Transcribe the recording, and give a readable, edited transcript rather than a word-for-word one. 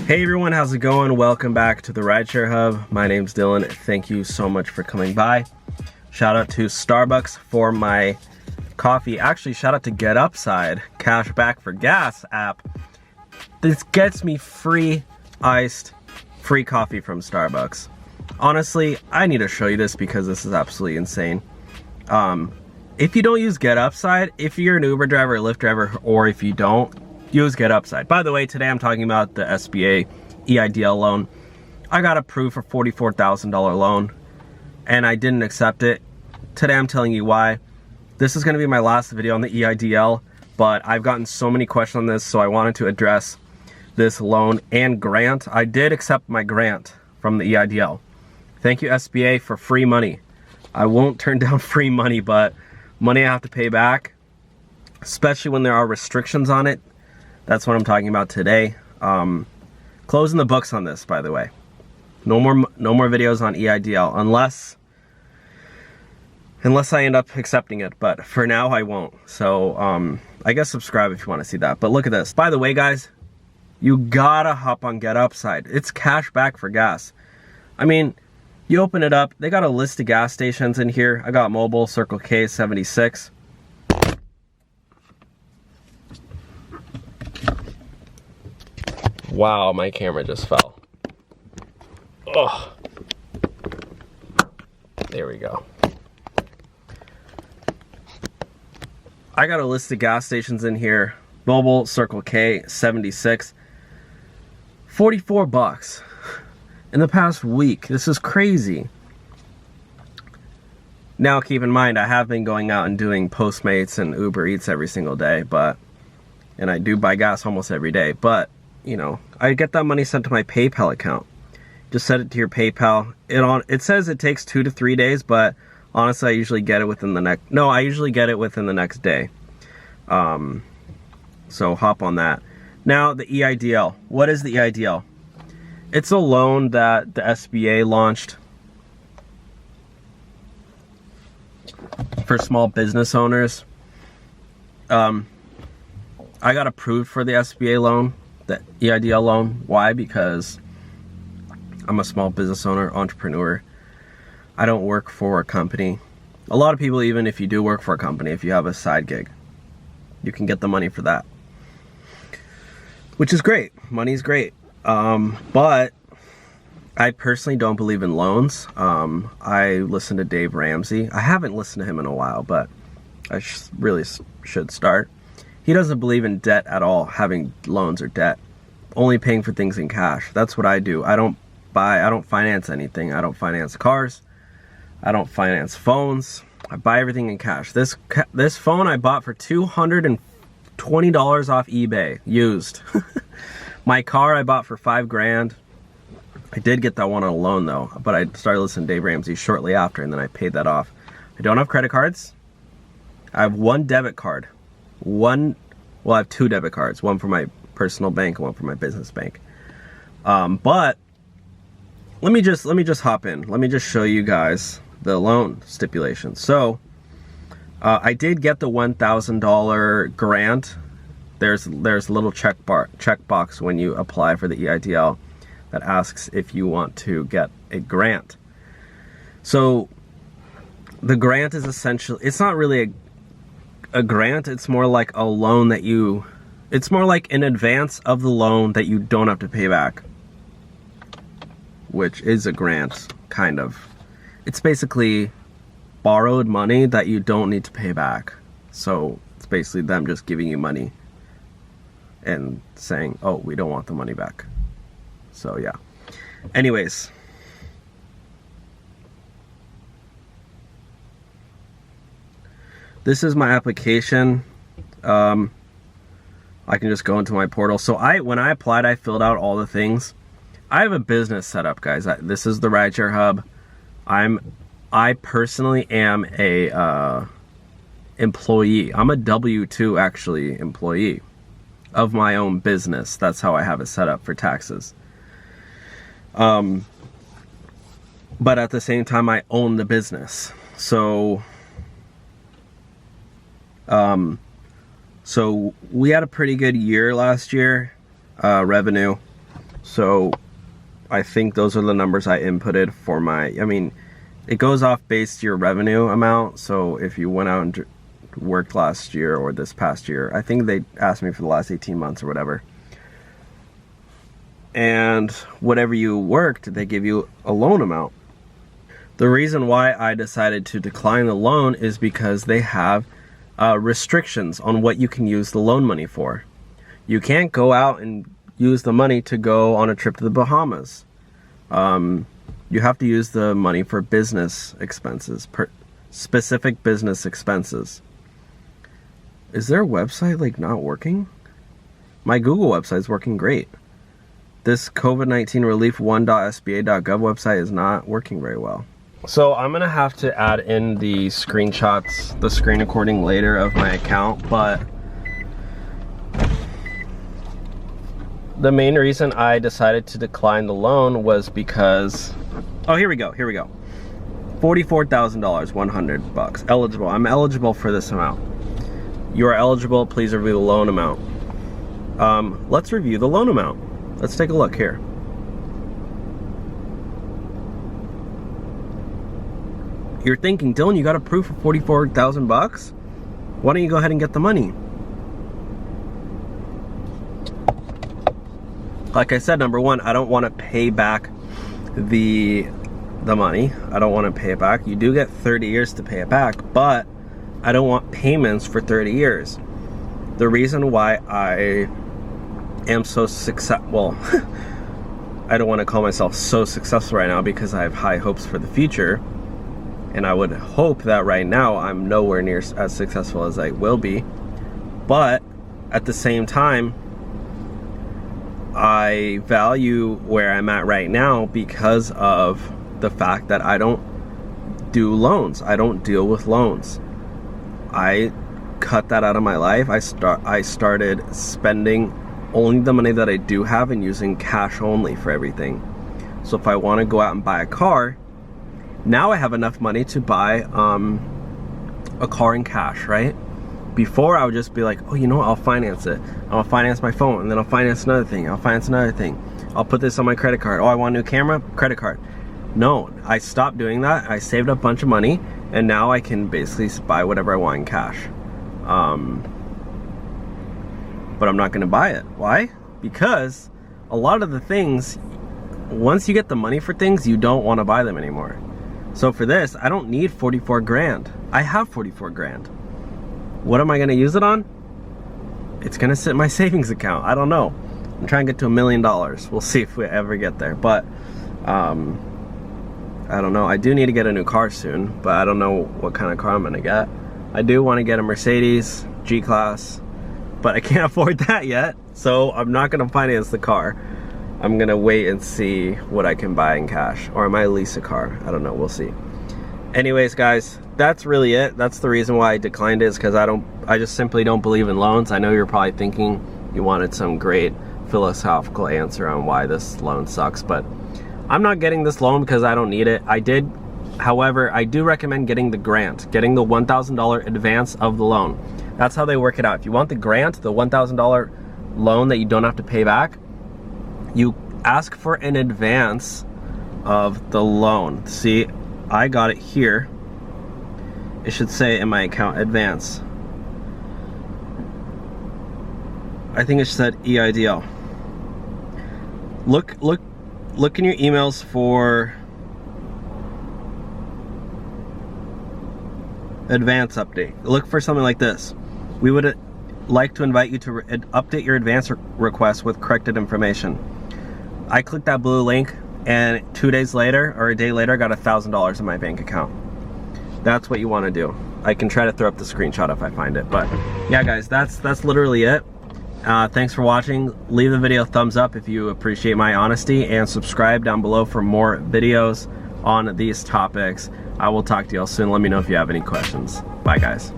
Hey everyone, how's it going? Welcome back to the Rideshare Hub. My name's Dylan. Thank you so much for coming by. Shout out to Starbucks for my coffee. Actually, shout out to GetUpside Cash Back for Gas app. This gets me free iced, free coffee from Starbucks. Honestly, I need to show you this because this is absolutely insane. If you don't use GetUpside, if you're an Uber driver, Lyft driver, or if you don't, use GetUpside. By the way, today I'm talking about the SBA EIDL loan. I got approved for $44,000 loan and I didn't accept it. Today I'm telling you why. This is going to be my last video on the EIDL, but I've gotten so many questions on this, so I wanted to address this loan and grant. I did accept my grant from the EIDL. Thank you, SBA, for free money. I won't turn down free money, but money I have to pay back, especially when there are restrictions on it. That's what I'm talking about today. Closing the books on this, by the way. No more videos on EIDL unless I end up accepting it. But for now, I won't. So I guess subscribe if you want to see that. But look at this. By the way, guys, you gotta hop on GetUpside. It's cash back for gas. I mean, you open it up. They got a list of gas stations in here. I got Mobile, Circle K, 76. Wow, my camera just fell. Oh, there we go. I got a list of gas stations in here. Mobile, Circle K, 76. 44 bucks in the past week. This is crazy. Now, keep in mind, I have been going out and doing Postmates and Uber Eats every single day, and I do buy gas almost every day, but you know, I get that money sent to my PayPal account. Just set it to your PayPal. It says it takes 2 to 3 days, but honestly, I usually get it within the next. No, I usually get it within the next day. So hop on that. Now the EIDL. What is the EIDL? It's a loan that the SBA launched for small business owners. I got approved for the SBA loan. The EIDL loan. Why? Because I'm a small business owner, entrepreneur. I don't work for a company. A lot of people, even if you do work for a company, if you have a side gig, you can get the money for that, which is great. Money's great. But I personally don't believe in loans. I listen to Dave Ramsey. I haven't listened to him in a while, but I really should start. He doesn't believe in debt at all, having loans or debt. Only paying for things in cash. That's what I do. I don't finance anything. I don't finance cars. I don't finance phones. I buy everything in cash. This phone I bought for $220 off eBay, used. My car I bought for $5 grand. I did get that one on a loan though, but I started listening to Dave Ramsey shortly after, and then I paid that off. I don't have credit cards. I have one debit card. I have 2 debit cards, one for my personal bank and one for my business bank. But let me just hop in. Let me just show you guys the loan stipulations. So I did get the $1,000 grant. There's a little checkbox when you apply for the EIDL that asks if you want to get a grant. So the grant is essentially, it's not really a grant, it's more like a loan that it's more like an advance of the loan that you don't have to pay back, which is a grant, kind of. It's basically borrowed money that you don't need to pay back. So it's basically them just giving you money and saying, oh, we don't want the money back. So yeah. Anyways. This is my application. I can just go into my portal. So when I applied, I filled out all the things. I have a business set up, guys. This is the Rideshare Hub. I personally am a employee. I'm a W-2 actually employee of my own business. That's how I have it set up for taxes. But at the same time, I own the business. So So we had a pretty good year last year, revenue. So I think those are the numbers I inputted for my, I mean, it goes off based your revenue amount. So if you went out and worked last year or this past year, I think they asked me for the last 18 months or whatever. And whatever you worked, they give you a loan amount. The reason why I decided to decline the loan is because they have restrictions on what you can use the loan money for. You can't go out and use the money to go on a trip to the Bahamas. You have to use the money for business expenses, specific business expenses. Is their website like not working? My Google website is working great. This COVID-19 relief 1.sba.gov website is not working very well. So I'm gonna have to add in the screenshots, the screen recording later of my account, but the main reason I decided to decline the loan was because, oh, here we go. $44,000, $100, eligible. I'm eligible for this amount. You are eligible, please review the loan amount. Let's review the loan amount. Let's take a look here. You're thinking, Dylan, you got approved for $44,000? Why don't you go ahead and get the money? Like I said, number one, I don't want to pay back the money. I don't want to pay it back. You do get 30 years to pay it back, but I don't want payments for 30 years. The reason why I am so successful, well, I don't want to call myself so successful right now because I have high hopes for the future. And I would hope that right now I'm nowhere near as successful as I will be. But at the same time, I value where I'm at right now because of the fact that I don't do loans. I don't deal with loans. I cut that out of my life. I started spending only the money that I do have and using cash only for everything. So if I want to go out and buy a car, now I have enough money to buy a car in cash, right? Before I would just be like, oh, you know what, I'll finance it. I'll finance my phone, and then I'll finance another thing. I'll finance another thing. I'll put this on my credit card. Oh, I want a new camera? Credit card. No, I stopped doing that. I saved up a bunch of money, and now I can basically buy whatever I want in cash. But I'm not gonna buy it. Why? Because a lot of the things, once you get the money for things, you don't wanna buy them anymore. So for this, I don't need 44 grand. I have 44 grand. What am I gonna use it on? It's gonna sit in my savings account. I don't know. I'm trying to get to $1 million. We'll see if we ever get there. But I don't know. I do need to get a new car soon, but I don't know what kind of car I'm gonna get. I do want to get a Mercedes G-Class, but I can't afford that yet. So I'm not gonna finance the car. I'm gonna wait and see what I can buy in cash, or I might lease a car. I don't know, we'll see. Anyways, guys, that's really it. That's the reason why I declined it, is because I just simply don't believe in loans. I know you're probably thinking you wanted some great philosophical answer on why this loan sucks, but I'm not getting this loan because I don't need it. However, I do recommend getting the grant, getting the $1,000 advance of the loan. That's how they work it out. If you want the grant, the $1,000 loan that you don't have to pay back, you ask for an advance of the loan. See, I got it here. It should say in my account, advance. I think it said EIDL. Look in your emails for advance update. Look for something like this. We would like to invite you to update your advance request with corrected information. I clicked that blue link, and 2 days later, or a day later, I got $1,000 in my bank account. That's what you want to do. I can try to throw up the screenshot if I find it, but yeah, guys, that's literally it. Thanks for watching. Leave the video a thumbs up if you appreciate my honesty, and subscribe down below for more videos on these topics. I will talk to you all soon. Let me know if you have any questions. Bye, guys.